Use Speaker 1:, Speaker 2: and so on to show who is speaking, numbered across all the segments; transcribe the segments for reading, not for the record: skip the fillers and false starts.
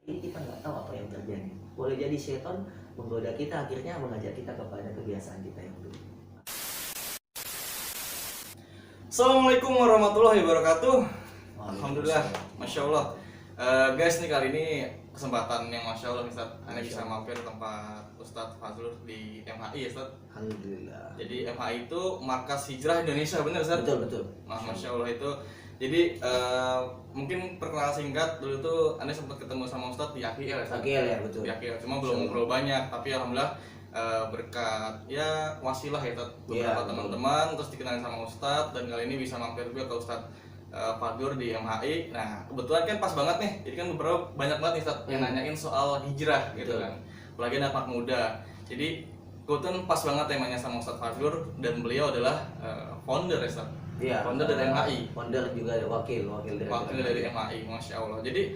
Speaker 1: ini kita nggak tahu apa yang terjadi. Boleh jadi setan menggoda kita, akhirnya mengajak kita kepada kebiasaan kita yang dulu.
Speaker 2: Assalamualaikum warahmatullahi wabarakatuh.
Speaker 1: Waalaikumsalam.
Speaker 2: Alhamdulillah, masya Allah. Guys, nih kali ini kesempatan yang masya Allah Ustaz, Anda bisa mampir tempat Ustadz Fazlur di MHI ya Ustadz.
Speaker 1: Alhamdulillah.
Speaker 2: Jadi MHI itu markas hijrah Indonesia, benar Ustadz?
Speaker 1: Betul.
Speaker 2: Nah, masya Allah itu. Jadi mungkin perkenalan singkat dulu tuh Anda sempat ketemu sama Ustadz di AKL ya Ustadz?
Speaker 1: AKL ya, betul.
Speaker 2: Di AKL, cuma belum ngobrol banyak, tapi alhamdulillah berkat ya wasilah ya Ustadz, beberapa teman-teman terus dikenalin sama Ustadz, dan kali ini bisa mampir juga ke Ustadz Fazlur di MHI. Nah kebetulan kan pas banget nih, jadi kan beberapa banyak banget nih Ustadz yang nanyain soal hijrah gitu kan, apalagi anak muda. Jadi kebetulan pas banget temanya sama Ustadz Fazlur, dan beliau adalah founder ya Ustadz.
Speaker 1: Iya,
Speaker 2: Founder dari MHI.
Speaker 1: Founder juga wakil
Speaker 2: dari MHI, masya Allah. Jadi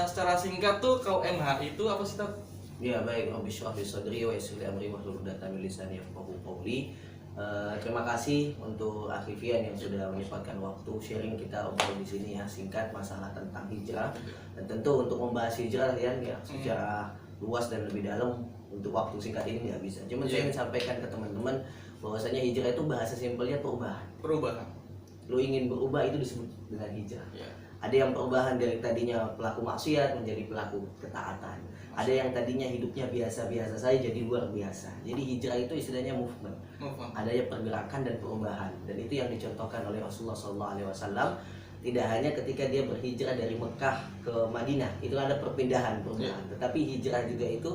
Speaker 2: secara singkat tuh kalau MHI itu apa sih Ustadz?
Speaker 1: Ya baik, Rabbi shrah li sadri wa yassir li amri wahlul 'uqdatam min lisani yafqahu qawli. Terima kasih untuk Akhifian yang sudah menyempatkan waktu sharing kita obrol di sini ya, singkat masalah tentang hijrah. Dan tentu untuk membahas hijrah ya secara luas dan lebih dalam untuk waktu singkat ini nggak bisa. Cuma saya ingin sampaikan ke teman-teman bahwasanya hijrah itu bahasa simpelnya perubahan. Lu ingin berubah itu disebut dengan hijrah. Ada yang perubahan dari tadinya pelaku maksiat menjadi pelaku ketaatan. Ada yang tadinya hidupnya biasa-biasa saja jadi luar biasa. Jadi hijrah itu istilahnya movement. Adanya pergerakan dan perubahan. Dan itu yang dicontohkan oleh Rasulullah SAW. Tidak hanya ketika dia berhijrah dari Mekah ke Madinah, itu ada perubahan. Tetapi hijrah juga itu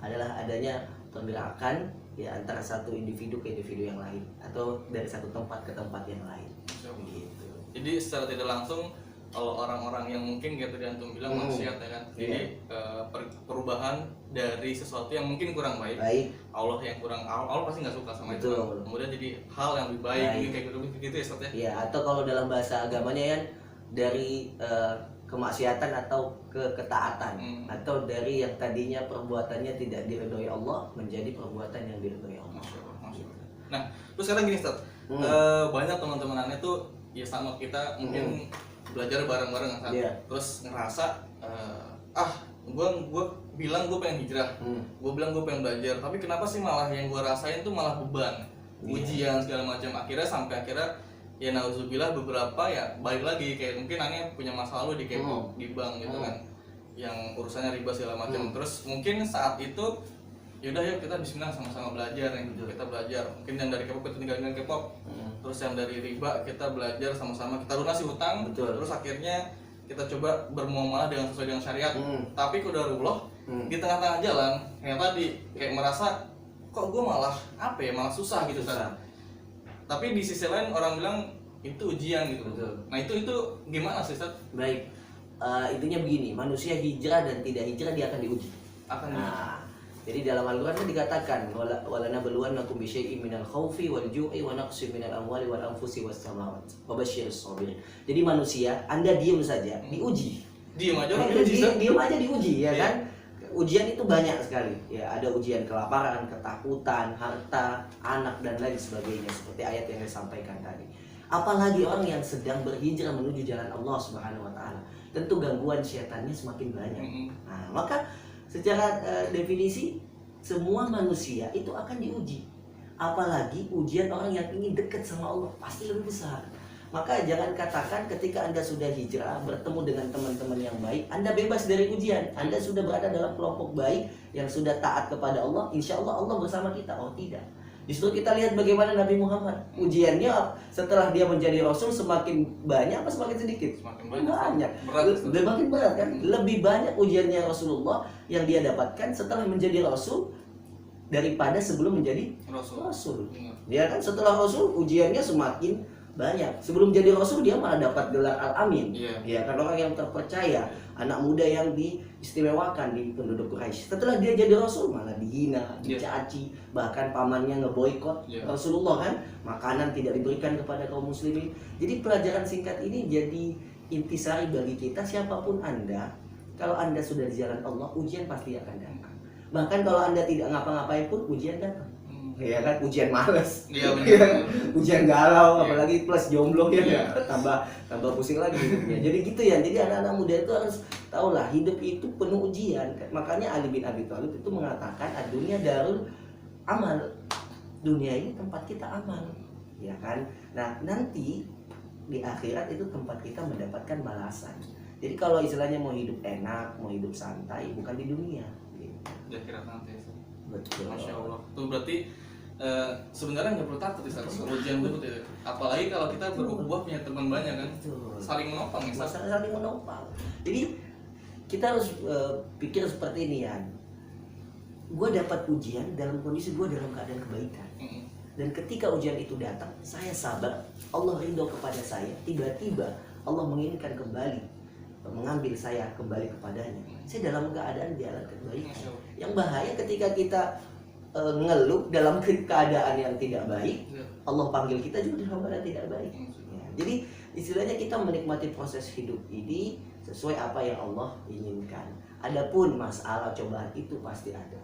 Speaker 1: adalah adanya pergerakan ya antara satu individu ke individu yang lain, atau dari satu tempat ke tempat yang lain. Gitu.
Speaker 2: Jadi secara tidak langsung kalau orang-orang yang mungkin kayak tadi antum bilang maksiat ya kan, jadi perubahan dari sesuatu yang mungkin kurang baik. Allah yang kurang, Allah pasti nggak suka sama itu. Kemudian jadi hal yang lebih baik. Kayak gitu ya Ustaz ya.
Speaker 1: Iya, atau kalau dalam bahasa agamanya ya dari kemaksiatan atau ke ketaatan, atau dari yang tadinya perbuatannya tidak diridhoi Allah menjadi perbuatan yang diridhoi Allah.
Speaker 2: Masya Allah. Nah, terus sekarang gini Ustaz, banyak teman-teman aneh tuh ya sama kita mungkin belajar bareng-bareng kan, terus ngerasa gue bilang gue pengen hijrah, gue bilang gue pengen belajar, tapi kenapa sih malah yang gue rasain tuh malah beban, ujian segala macam, akhirnya sampai akhirnya ya nauzubillah beberapa ya balik lagi kayak mungkin aneh punya masa lalu di K-pop, di bank gitu kan, yang urusannya riba segala macam. Terus mungkin saat itu yaudah yuk kita bismillah sama-sama belajar nih, kita belajar, mungkin yang dari K-pop kita tinggalin K-pop, terus yang dari riba kita belajar sama-sama, kita lunasi hutang, terus akhirnya kita coba bermuamalah dengan sesuai dengan syariat. Tapi qadarullah di tengah-tengah jalan kayak tadi kayak merasa kok gue malah malah susah gitu kan. Tapi di sisi lain orang bilang itu ujian gitu. Nah itu gimana sih Ustaz?
Speaker 1: Baik, intinya begini, manusia hijrah dan tidak hijrah dia akan diuji. Jadi dalam Al-Quran kan dikatakan walanabluwannakum bisyai'in minal khaufi wal ju'i wa naqsin minal amwali wal anfusi was samarat wa basyyiris sabirin. Jadi manusia, Anda diam saja, diuji.
Speaker 2: Diam aja orang diuji.
Speaker 1: Diam aja diuji ya kan? Ujian itu banyak sekali. Ya, ada ujian kelaparan, ketakutan, harta, anak dan lain sebagainya seperti ayat yang disampaikan tadi. Apalagi orang yang sedang berhijrah menuju jalan Allah Subhanahu wa taala. Tentu gangguan syaitannya semakin banyak. Nah, maka secara definisi semua manusia itu akan diuji. Apalagi ujian orang yang ingin dekat sama Allah pasti lebih besar. Maka jangan katakan ketika Anda sudah hijrah bertemu dengan teman-teman yang baik, Anda bebas dari ujian. Anda sudah berada dalam kelompok baik yang sudah taat kepada Allah, insya Allah Allah bersama kita. Oh tidak. Justru kita lihat bagaimana Nabi Muhammad, ujiannya setelah dia menjadi Rasul semakin banyak apa semakin sedikit?
Speaker 2: Semakin banyak.
Speaker 1: Makin berat kan? Lebih banyak ujiannya Rasulullah yang dia dapatkan setelah menjadi Rasul daripada sebelum menjadi Rasul. Dia kan setelah Rasul ujiannya semakin banyak. Sebelum jadi Rasul dia malah dapat gelar Al-Amin. Ya kan, orang yang terpercaya, anak muda yang diistimewakan di penduduk Quraisy. Setelah dia jadi Rasul malah dihina, dicaci, bahkan pamannya ngeboikot Rasulullah kan, makanan tidak diberikan kepada kaum muslimin. Jadi pelajaran singkat ini jadi intisari bagi kita, siapapun Anda, kalau Anda sudah di jalan Allah, ujian pasti akan datang. Bahkan kalau Anda tidak ngapa-ngapain pun ujian datang. Ya kan, ujian males, ujian galau, apalagi plus jomblo ya, tambah pusing lagi. Jadi gitu ya. Jadi anak-anak muda itu harus Taulah hidup itu penuh ujian. Makanya Ali bin Abi Thalib itu mengatakan dunia darul amal. Dunia ini tempat kita amal, ya kan? Nah, nanti di akhirat itu tempat kita mendapatkan balasan. Jadi kalau istilahnya mau hidup enak, mau hidup santai, bukan di dunia. Gitu.
Speaker 2: Di akhirat nanti.
Speaker 1: Betul.
Speaker 2: Masya Allah. Itu berarti sebenarnya nggak perlu takut ya ujian itu ya. Apalagi kalau kita berubah punya teman banyak kan.
Speaker 1: Betul.
Speaker 2: Saling menopang ya.
Speaker 1: Masalah saling menopang. Jadi kita harus pikir seperti ini ya. Gue dapat ujian dalam kondisi gue dalam keadaan kebaikan. Dan ketika ujian itu datang, saya sabar, Allah ridho kepada saya. Tiba-tiba Allah menginginkan kembali, mengambil saya kembali kepadanya. Saya dalam keadaan di alam kebaikan. Yang bahaya ketika kita ngeluh dalam keadaan yang tidak baik, Allah panggil kita juga dalam keadaan tidak baik. Ya, jadi istilahnya kita menikmati proses hidup ini sesuai apa yang Allah inginkan. Adapun masalah cobaan itu pasti ada.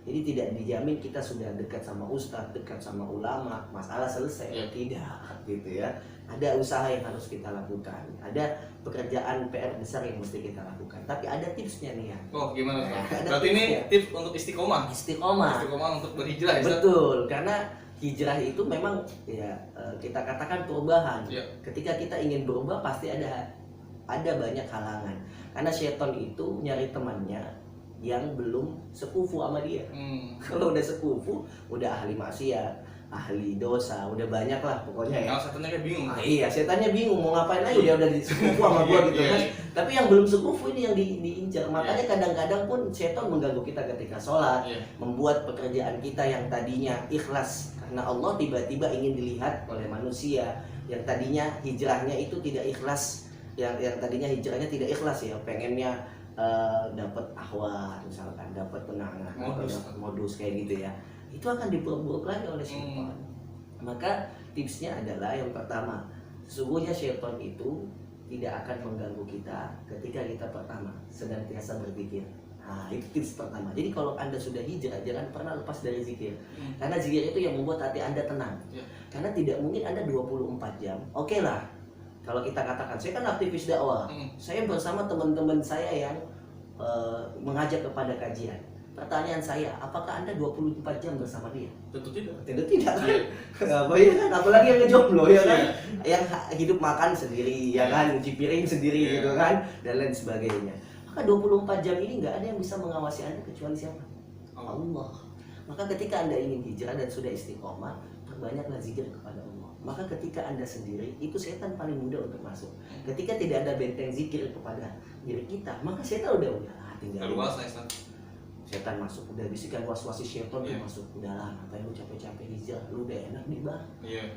Speaker 1: Jadi tidak dijamin kita sudah dekat sama ustadz, dekat sama ulama, masalah selesai. Tidak, gitu ya. Ada usaha yang harus kita lakukan. Ada pekerjaan PR besar yang mesti kita lakukan. Tapi ada tipsnya nih ya.
Speaker 2: Oh, gimana? Berarti ini tips untuk istiqomah. Istiqomah untuk berhijrah ya.
Speaker 1: Betul, karena hijrah itu memang ya kita katakan perubahan. Ketika kita ingin berubah pasti ada banyak halangan. Karena syaitan itu nyari temannya yang belum sekufu sama dia. Kalau udah sekufu, udah ahli maksiat, ahli dosa, udah banyak lah pokoknya ya.
Speaker 2: Kalau setannya kayak bingung.
Speaker 1: Iya, setannya bingung mau ngapain aja dia udah sekufu sama gua gitu kan. Tapi yang belum sekufu ini yang diincar. Makanya kadang-kadang pun setan mengganggu kita ketika sholat, membuat pekerjaan kita yang tadinya ikhlas karena Allah tiba-tiba ingin dilihat oleh manusia yang tadinya hijrahnya itu tidak ikhlas. Yang tadinya hijrahnya tidak ikhlas ya, pengennya dapat ahwat misalkan, dapat penangan, modus kayak gitu ya, itu akan diperburuk lagi oleh syaitan. Maka tipsnya adalah yang pertama, sesungguhnya syaitan itu tidak akan mengganggu kita ketika kita pertama senantiasa berpikir. Nah, itu tips pertama. Jadi kalau Anda sudah hijrah, jangan pernah lepas dari zikir. Karena zikir itu yang membuat hati Anda tenang. Karena tidak mungkin Anda 24 jam. Oke lah, kalau kita katakan, saya kan aktivis dakwah, saya bersama teman-teman saya yang mengajak kepada kajian. Pertanyaan saya, apakah Anda 24 jam bersama dia?
Speaker 2: Tentu tidak.
Speaker 1: Tentu tidak kan? Kan? Apalagi yang ngejomblo ya kan? Yang hidup makan sendiri, ya kan? Cuci piring sendiri gitu kan? Dan lain sebagainya. Maka 24 jam ini nggak ada yang bisa mengawasi Anda kecuali siapa? Allah. Maka ketika Anda ingin hijrah dan sudah istiqomah, perbanyaklah zikir kepada Allah. Maka ketika Anda sendiri, itu setan paling mudah untuk masuk. Ketika tidak ada benteng zikir kepada diri kita, maka setan udah tinggal. Setan masuk, udah bisikan was-wasi setan tuh masuk. Udahlah, ngapain lu capek-capek hijrah, lu udah enak nih bang,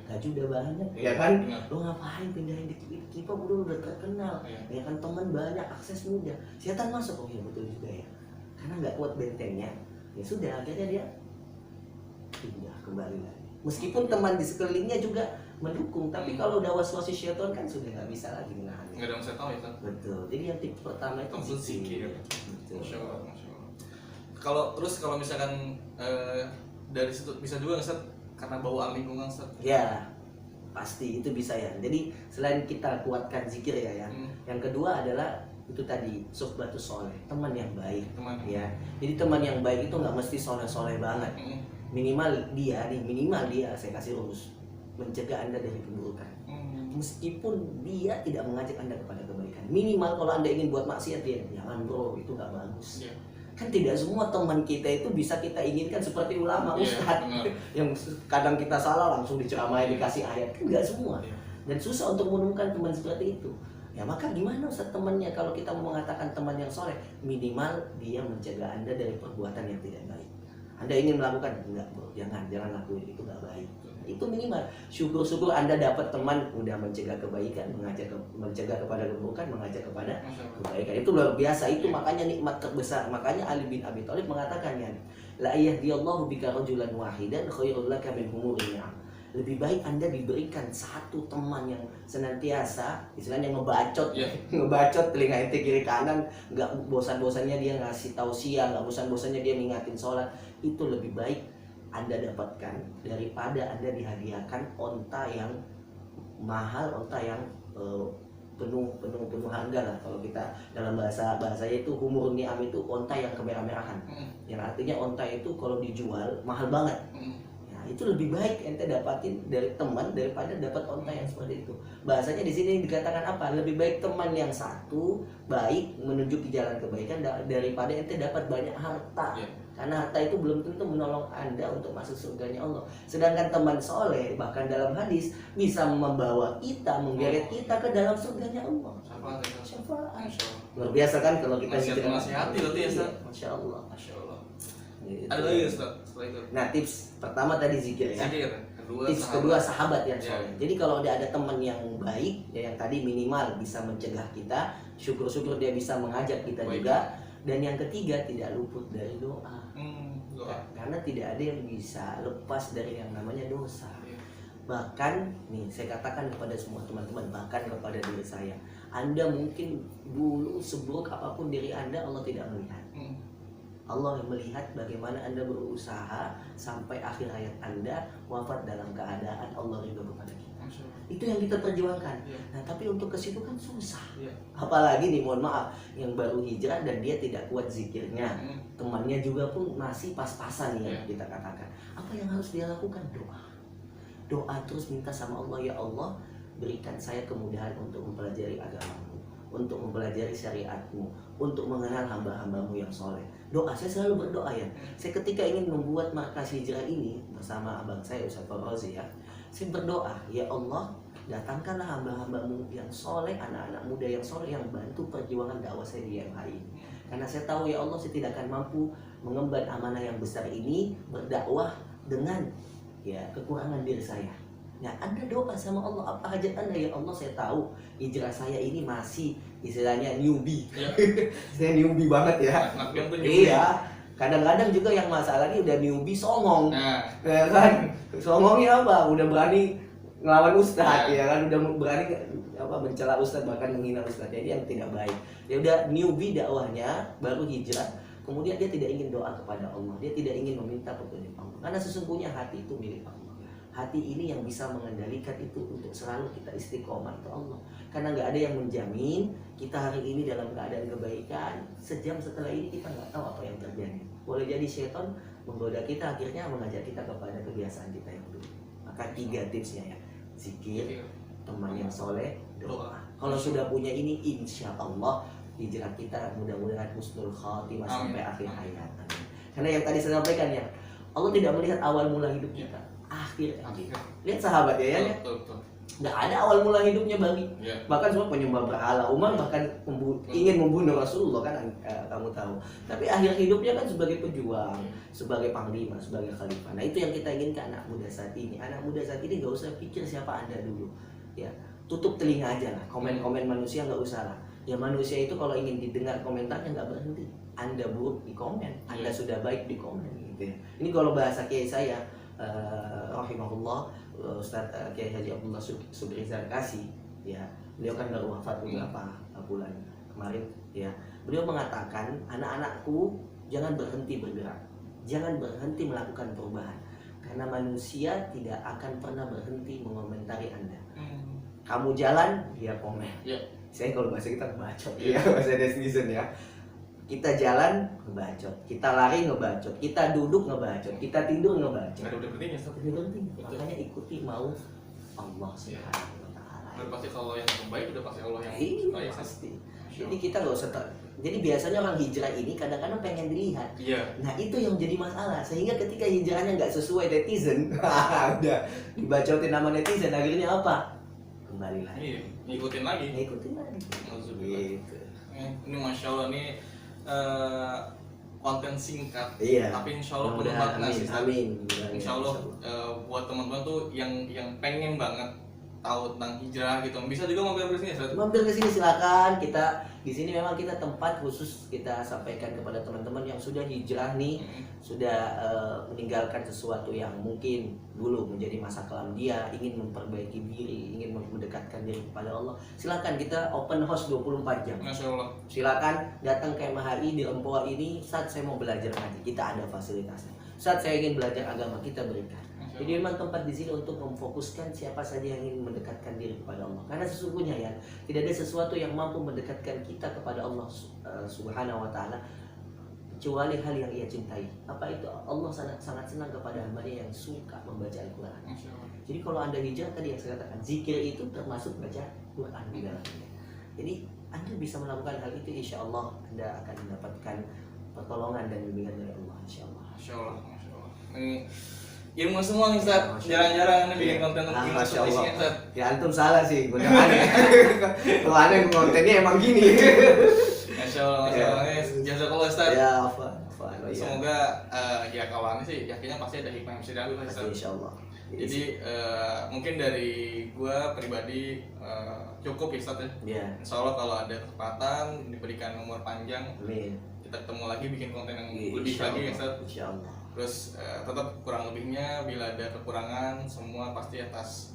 Speaker 1: gaji udah banyak, ya kan? Lu ngapain pindahin di Kipa, udah terkenal, ya kan, teman banyak, akses mudah. Setan masuk, oh iya betul juga ya. Karena nggak kuat bentengnya, ya sudah akhirnya dia pindah kembali lagi. Meskipun teman di sekelilingnya juga mendukung, tapi kalau udah was-wasi syaitan kan sudah nggak bisa lagi menahan.
Speaker 2: Nggak ada yang saya tahu ya kan?
Speaker 1: Betul. Jadi yang tips pertama itu zikir. Betul.
Speaker 2: Masya Allah. Kalau misalkan dari situ bisa juga Ustaz karena bawaan lingkungan Ustaz.
Speaker 1: Ya, pasti itu bisa ya. Jadi selain kita kuatkan zikir ya, yang kedua adalah itu tadi suhbatus soleh, teman yang baik. Ya. Jadi teman yang baik itu nggak mesti soleh-soleh banget. Minimal dia saya kasih rumus mencegah Anda dari keburukan. Meskipun dia tidak mengajak Anda kepada kebaikan, minimal kalau Anda ingin buat maksiat dia jangan bro, itu nggak bagus. Kan tidak semua teman kita itu bisa kita inginkan seperti ulama, ustadz yang kadang kita salah langsung diceramain dikasih ayat, kan nggak semua. Dan susah untuk menemukan teman seperti itu. Ya maka gimana Ustaz temannya kalau kita mau mengatakan teman yang soleh, minimal dia mencegah Anda dari perbuatan yang tidak baik. Anda ingin melakukan, enggak bro, jangan lakuin, itu nggak baik. Itu minimal. Syukur-syukur Anda dapat teman udah mencegah kebaikan, mencegah kepada keburukan, mengajak kepada kebaikan. Itu luar biasa. Itu makanya nikmat terbesar. Makanya Ali bin Abi Thalib mengatakannya, la yahdiyallahu bika rajulan wahidan khairul laka min humurin ni'am. Lebih baik Anda diberikan satu teman yang senantiasa istilahnya ngebacot, ngebacot telinga ente kiri kanan, nggak bosan-bosannya dia ngasih tausiah, nggak bosan-bosannya dia ngingatin sholat. Itu lebih baik Anda dapatkan daripada Anda dihadiahkan onta yang mahal, onta yang penuh harga lah. Kalau kita dalam bahasanya itu humur ni'am itu onta yang kemerah-merahan. Yang artinya onta itu kalau dijual mahal banget. Ya, itu lebih baik ente dapatin dari teman daripada dapat onta yang seperti itu. Bahasanya di sini dikatakan apa? Lebih baik teman yang satu baik menunjuk di jalan kebaikan daripada ente dapat banyak harta. Karena harta itu belum tentu menolong Anda untuk masuk surganya Allah. Sedangkan teman soleh bahkan dalam hadis bisa membawa kita, menggeret kita ke dalam surganya Allah. Syafaat. Luar biasa kan kalau kita
Speaker 2: nasihati berarti ya Ustaz.
Speaker 1: Masya Allah.
Speaker 2: Masya Allah.
Speaker 1: Gitu.
Speaker 2: Ada lagi Ustaz setelah itu?
Speaker 1: Nah, tips pertama tadi zikir ya.
Speaker 2: Zikir.
Speaker 1: Tips kedua sahabat yang soleh. Jadi kalau ada teman yang baik, ya yang tadi minimal bisa mencegah kita, syukur-syukur dia bisa mengajak kita juga. Dan yang ketiga tidak luput dari doa. Karena tidak ada yang bisa lepas dari yang namanya dosa. Bahkan nih saya katakan kepada semua teman-teman, bahkan kepada diri saya, Anda mungkin dulu seburuk apapun diri Anda, Allah tidak melihat. Allah melihat bagaimana Anda berusaha sampai akhir hayat Anda wafat dalam keadaan Allah ridho kepada kita. Itu yang kita perjuangkan. Nah, tapi untuk ke situ kan susah. Apalagi nih, mohon maaf, yang baru hijrah dan dia tidak kuat zikirnya. Temannya juga pun masih pas-pasan ya kita katakan. Apa yang harus dia lakukan? Doa. Doa terus minta sama Allah, ya Allah, berikan saya kemudahan untuk mempelajari agamamu, untuk mempelajari syariatmu, untuk mengenal hamba-hambamu yang soleh. Doa, saya selalu berdoa ya. Saya ketika ingin membuat markas hijrah ini bersama abang saya Ustaz Fauzi ya, saya berdoa, ya Allah, datangkanlah hamba-hambamu yang soleh, anak-anak muda yang soleh yang bantu perjuangan dakwah saya di MHI. Karena saya tahu ya Allah, saya tidak akan mampu mengemban amanah yang besar ini berdakwah dengan ya kekurangan diri saya. Nah, Anda doa sama Allah, apa hajat Anda? Ya Allah, saya tahu hijrah saya ini masih istilahnya newbie. Saya newbie banget ya. Iya. Kadang-kadang juga yang masalah ini udah newbie songong. Ya kan? Songongnya apa? Udah berani ngelawan ustadz ya kan, udah berani apa mencela ustadz, bahkan menghina ustadz. Jadi yang tidak baik. Ya udah newbie dakwahnya, baru hijrah. Kemudian dia tidak ingin doa kepada Allah. Dia tidak ingin meminta petunjuk Allah. Karena sesungguhnya hati itu milik Allah. Hati ini yang bisa mengendalikan itu untuk selalu kita istiqomah ke Allah. Karena nggak ada yang menjamin kita hari ini dalam keadaan kebaikan, sejam setelah ini kita nggak tahu apa yang terjadi. Boleh jadi setan menggoda kita, akhirnya mengajak kita kepada kebiasaan kita yang dulu. Maka 3 tipsnya ya: zikir, teman yang soleh, doa. Kalau sudah punya ini, insya Allah hijrah kita mudah-mudahan husnul khatimah sampai akhir hayat. Karena yang tadi saya sampaikan ya, Allah tidak melihat awal mula hidup kita, akhir. Lihat sahabat ya, nggak ada awal mula hidupnya bagi. Bahkan semua penyembah berhala. Umar bahkan ingin membunuh Rasulullah kan, kamu tahu. Tapi akhir hidupnya kan sebagai pejuang, sebagai panglima, sebagai khalifah. Nah, itu yang kita inginkan anak muda saat ini. Anak muda saat ini nggak usah pikir siapa Anda dulu. Ya, tutup telinga aja lah. Komen-komen manusia nggak usah lah. Ya, manusia itu kalau ingin didengar komentarnya nggak berhenti. Anda buruk di komen, Anda sudah baik di komen gitu ya. Ini kalau bahasa kiai saya, rahimahullah, Ustaz Kiai Haji Abdullah Subri Zarkasi ya, beliau kan baru wafat beberapa bulan kemarin ya. Beliau mengatakan, anak-anakku jangan berhenti bergerak, jangan berhenti melakukan perubahan, karena manusia tidak akan pernah berhenti mengomentari Anda. Kamu jalan, dia komen. Saya kalau bahasa kita ngebacot ya, bahasa netizen ya. Kita jalan ngebacot, kita lari ngebacot, kita duduk ngebacot, kita tidur ngebacot.
Speaker 2: Ada pentingnya,
Speaker 1: penting. Makanya ikuti mau Allah Subhanahu wa taala.
Speaker 2: Dan pasti kalau yang terbaik udah pasti Allah yang
Speaker 1: baik pasti. Jadi kita nggak usah jadi biasanya orang hijrah ini kadang-kadang pengen dilihat. Nah, itu yang jadi masalah. Sehingga ketika hijrahnya nggak sesuai netizen, udah dibacotin nama netizen, akhirnya apa? Kembali lagi.
Speaker 2: Ngikutin lagi.
Speaker 1: Gitu.
Speaker 2: Ini Masya Allah nih konten singkat, tapi insya Allah penuh makna sih. Insya Allah buat teman-teman tuh yang pengen banget tahu tentang hijrah gitu, bisa juga mampir ke sini.
Speaker 1: Mampir ke sini silakan. Kita di sini memang kita tempat khusus kita sampaikan kepada teman-teman yang sudah hijrah nih, sudah meninggalkan sesuatu yang mungkin dulu menjadi masa kelam dia, ingin memperbaiki diri, ingin mendekatkan diri kepada Allah. Silakan, kita open house 24 jam.
Speaker 2: Masya Allah.
Speaker 1: Silakan datang ke MHI di Rempoa ini. Saat saya mau belajar ngaji, kita ada fasilitasnya. Saat saya ingin belajar agama, kita berikan. Jadi memang tempat di sini untuk memfokuskan siapa saja yang ingin mendekatkan diri kepada Allah. Karena sesungguhnya ya, tidak ada sesuatu yang mampu mendekatkan kita kepada Allah Subhanahu wa taala kecuali hal yang ia cintai. Apa itu? Allah sangat senang kepada hamba-Nya yang suka membaca Al-Qur'an. Jadi kalau Anda hijrah tadi yang saya katakan, zikir itu termasuk baca Quran di dalamnya. Jadi Anda bisa melakukan hal itu, insya Allah Anda akan mendapatkan pertolongan dan bimbingan dari Allah, insya Allah.
Speaker 2: Masya Allah, Masya Allah. Ini ilmu semua nih Ustaz. Jarang-jarang Anda bikin konten ilmu
Speaker 1: Masya Allah.
Speaker 2: isinya, Ustaz.
Speaker 1: Ya antum salah sih, gue aneh. Kalau aneh kontennya emang gini.
Speaker 2: Masya Allah, Masya Allah. Jazakallah Ustaz.
Speaker 1: Ya, apa?
Speaker 2: Semoga ya kawannya sih yakinnya pasti ada hikmah yang bisa diambil, Ustaz.
Speaker 1: Insya Allah.
Speaker 2: Jadi mungkin dari gua pribadi cukup ya Ustaz ya.
Speaker 1: Ya.
Speaker 2: Insya Allah kalau ada kesempatan diberikan umur panjang,
Speaker 1: Amin.
Speaker 2: kita ketemu lagi bikin konten yang lebih
Speaker 1: Insya
Speaker 2: lagi ya
Speaker 1: Allah.
Speaker 2: Ustaz.
Speaker 1: Insya Allah.
Speaker 2: Terus tetap kurang lebihnya bila ada kekurangan semua pasti atas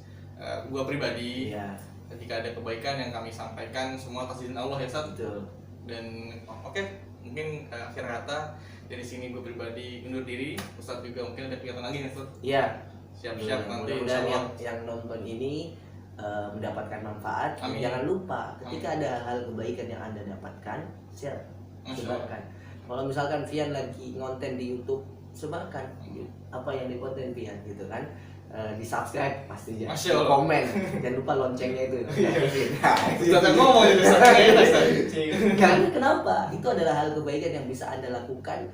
Speaker 2: gua pribadi.
Speaker 1: Iya.
Speaker 2: Jika ada kebaikan yang kami sampaikan semua atas izin Allah ya Ustaz.
Speaker 1: Betul.
Speaker 2: Dan oke, mungkin akhir kata dari sini gue pribadi undur diri. Ustaz juga mungkin ada kegiatan lagi nih Ustaz.
Speaker 1: Iya.
Speaker 2: Siap-siap nanti
Speaker 1: Mudah-mudahan yang nonton ini mendapatkan manfaat.
Speaker 2: Amin.
Speaker 1: Jangan lupa ketika ada hal kebaikan yang Anda dapatkan, share, sebarkan. Kalau misalkan Fian lagi ngonten di YouTube, sebarkan apa yang di konten Fian gitu kan. Di subscribe pasti ya, komen, jangan lupa loncengnya itu.
Speaker 2: Ustaz ngomong itu Ustaz.
Speaker 1: Karena kenapa? Itu adalah hal kebaikan yang bisa Anda lakukan.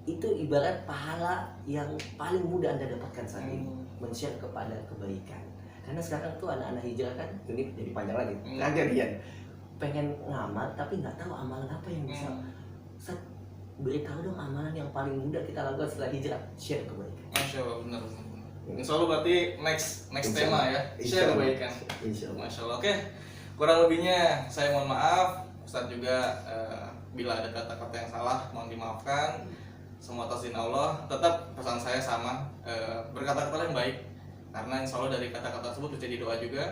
Speaker 1: Itu ibarat pahala yang paling mudah Anda dapatkan saat ini, men-share kepada kebaikan. Karena sekarang tuh anak-anak hijrah kan, ini jadi panjang lagi. Kejadian pengen ngamal tapi nggak tahu amalan apa yang bisa. Ustaz, beritahu dong amalan yang paling mudah kita lakukan setelah hijrah, share kebaikan.
Speaker 2: Masya Allah, benar. Insya Allah berarti next tema ya, share kebaikan.
Speaker 1: Insya Allah.
Speaker 2: Masya Allah. Oke, kurang lebihnya saya mohon maaf. Ustaz juga bila ada kata-kata yang salah mohon dimaafkan. Semua atas izin Allah. Tetap pesan saya sama, berkata-kata yang baik. Karena insya Allah dari kata-kata tersebut bisa jadi doa juga.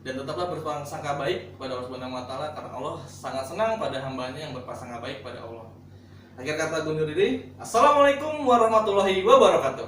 Speaker 2: Dan tetaplah berprasangka baik kepada Allah Subhanahu wa taala karena Allah sangat senang pada hambanya yang berprasangka baik pada Allah. Akhir kata gue undur diri. Assalamualaikum warahmatullahi wabarakatuh.